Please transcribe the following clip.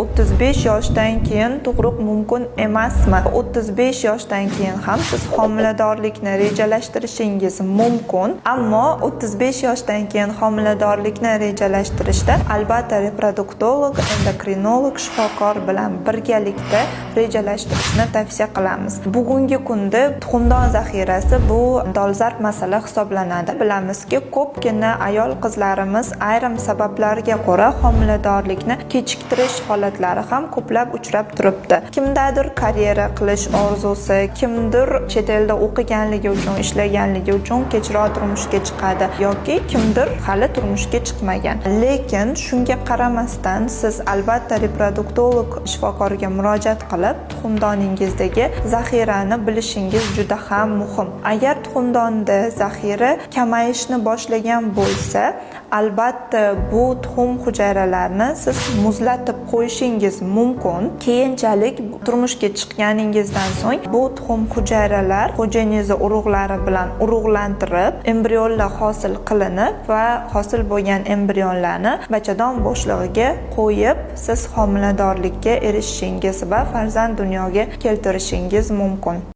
35 yoshdan keyin tug'ruq mumkin emasmi? 35 yoshdan keyin ham siz homiladorlikni rejalashtirishingiz mumkin, ammo 35 yoshdan keyin homiladorlikni rejalashtirishda albatta reproduktolog, endokrinolog shifokor bilan birgalikda rejalashtirishni tavsiya qilamiz. Bugungi kunda tuxumdon zaxirasi bu dolzarb masala hisoblanadi. Bilamizki, ko'pgina ayol qizlarimiz ayrim sabablarga ko'ra homiladorlikni kechiktirish holatlari ham ko'plab uchrab turibdi. Kimdadir karyera qilish orzusi, kimdir chet elda o'qiganligi uchun, ishlaganligi uchun kechroq turmushga chiqadi yoki kimdir hali turmushga chiqmagan. Lekin shunga qaramasdan siz albatta reproduktolog shifokorga murojaat qilib, tuxumdoningizdagi zaxirani bilishingiz juda ham muhim. Agar tuxumdonda zaxira kamayishni boshlagan bo'lsa, albatta bu tuxum hujayralarini siz muzlatib qo'yishingiz mumkin. Keyinchalik turmushga chiqqaningizdan so'ng bu tuxum hujayralar hujayniza urug'lari bilan urug'lantirib, embrionlar hosil qilinib va hosil bo'lgan embrionlarni bachadon bo'shlig'iga qo'yib, siz homiladorlikka erishishingiz va farzand dunyoga keltirishingiz mumkin.